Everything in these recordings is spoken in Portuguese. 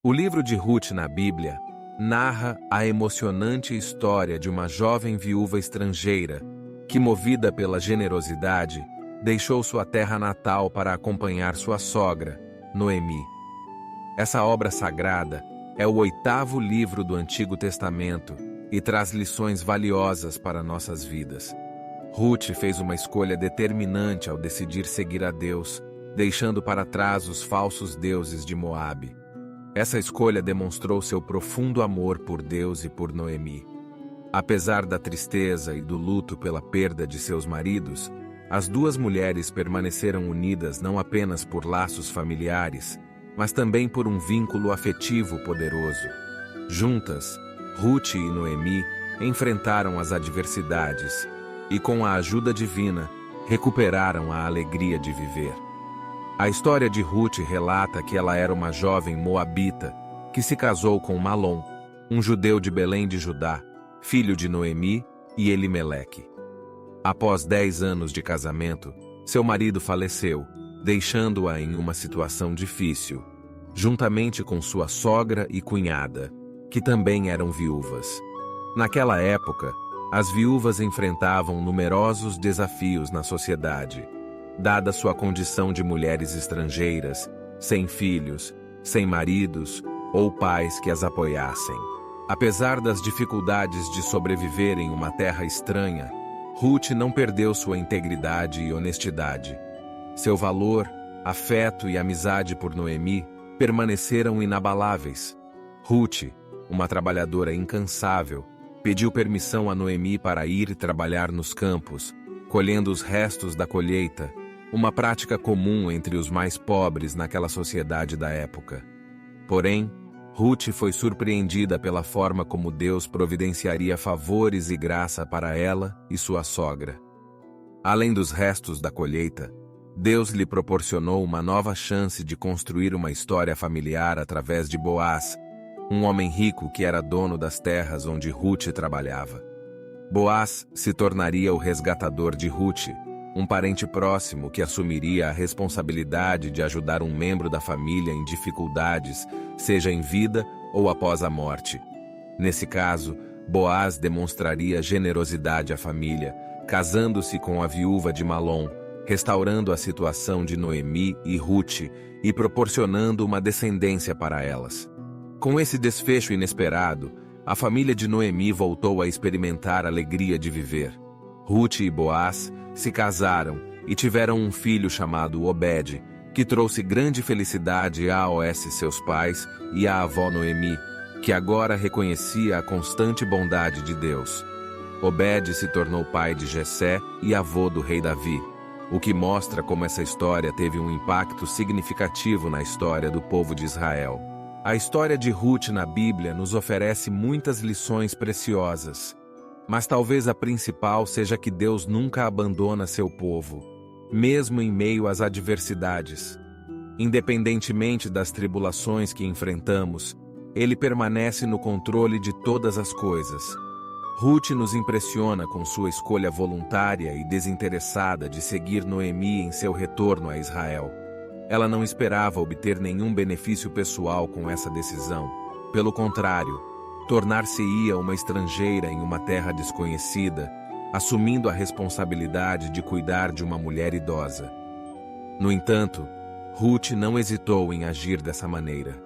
O livro de Ruth na Bíblia narra a emocionante história de uma jovem viúva estrangeira que, movida pela generosidade, deixou sua terra natal para acompanhar sua sogra, Noemi. Essa obra sagrada é o 8º livro do Antigo Testamento e traz lições valiosas para nossas vidas. Ruth fez uma escolha determinante ao decidir seguir a Deus, deixando para trás os falsos deuses de Moabe. Essa escolha demonstrou seu profundo amor por Deus e por Noemi. Apesar da tristeza e do luto pela perda de seus maridos, as duas mulheres permaneceram unidas não apenas por laços familiares, mas também por um vínculo afetivo poderoso. Juntas, Ruth e Noemi enfrentaram as adversidades e, com a ajuda divina, recuperaram a alegria de viver. A história de Ruth relata que ela era uma jovem moabita que se casou com Malom, um judeu de Belém de Judá, filho de Noemi e Elimeleque. Após 10 anos de casamento, seu marido faleceu, deixando-a em uma situação difícil, juntamente com sua sogra e cunhada, que também eram viúvas. Naquela época, as viúvas enfrentavam numerosos desafios na sociedade, dada sua condição de mulheres estrangeiras, sem filhos, sem maridos ou pais que as apoiassem. Apesar das dificuldades de sobreviver em uma terra estranha, Ruth não perdeu sua integridade e honestidade. Seu valor, afeto e amizade por Noemi permaneceram inabaláveis. Ruth, uma trabalhadora incansável, pediu permissão a Noemi para ir trabalhar nos campos, colhendo os restos da colheita, uma prática comum entre os mais pobres naquela sociedade da época. Porém, Ruth foi surpreendida pela forma como Deus providenciaria favores e graça para ela e sua sogra. Além dos restos da colheita, Deus lhe proporcionou uma nova chance de construir uma história familiar através de Boaz, um homem rico que era dono das terras onde Ruth trabalhava. Boaz se tornaria o resgatador de Ruth, um parente próximo que assumiria a responsabilidade de ajudar um membro da família em dificuldades, seja em vida ou após a morte. Nesse caso, Boaz demonstraria generosidade à família, casando-se com a viúva de Malom, restaurando a situação de Noemi e Ruth e proporcionando uma descendência para elas. Com esse desfecho inesperado, a família de Noemi voltou a experimentar a alegria de viver. Ruth e Boaz se casaram e tiveram um filho chamado Obed, que trouxe grande felicidade a seus pais e à avó Noemi, que agora reconhecia a constante bondade de Deus. Obed se tornou pai de Jessé e avô do rei Davi, o que mostra como essa história teve um impacto significativo na história do povo de Israel. A história de Ruth na Bíblia nos oferece muitas lições preciosas, mas talvez a principal seja que Deus nunca abandona seu povo, mesmo em meio às adversidades. Independentemente das tribulações que enfrentamos, Ele permanece no controle de todas as coisas. Ruth nos impressiona com sua escolha voluntária e desinteressada de seguir Noemi em seu retorno a Israel. Ela não esperava obter nenhum benefício pessoal com essa decisão. Pelo contrário, tornar-se-ia uma estrangeira em uma terra desconhecida, assumindo a responsabilidade de cuidar de uma mulher idosa. No entanto, Ruth não hesitou em agir dessa maneira.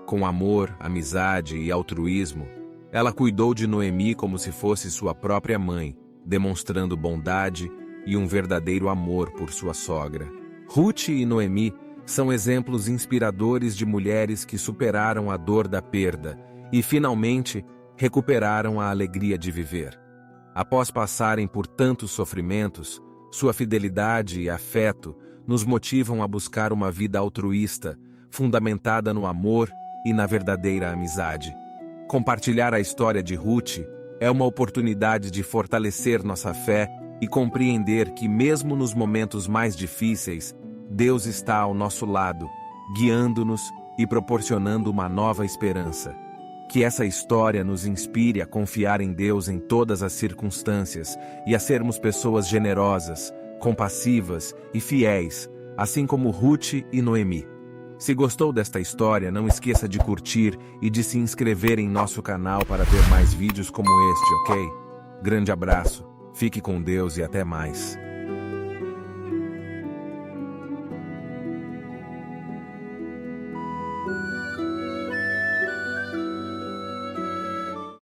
Com amor, amizade e altruísmo, ela cuidou de Noemi como se fosse sua própria mãe, demonstrando bondade e um verdadeiro amor por sua sogra. Ruth e Noemi são exemplos inspiradores de mulheres que superaram a dor da perda e, finalmente, recuperaram a alegria de viver. Após passarem por tantos sofrimentos, sua fidelidade e afeto nos motivam a buscar uma vida altruísta, fundamentada no amor e na verdadeira amizade. Compartilhar a história de Ruth é uma oportunidade de fortalecer nossa fé e compreender que, mesmo nos momentos mais difíceis, Deus está ao nosso lado, guiando-nos e proporcionando uma nova esperança. Que essa história nos inspire a confiar em Deus em todas as circunstâncias e a sermos pessoas generosas, compassivas e fiéis, assim como Ruth e Noemi. Se gostou desta história, não esqueça de curtir e de se inscrever em nosso canal para ver mais vídeos como este, ok? Grande abraço, fique com Deus e até mais.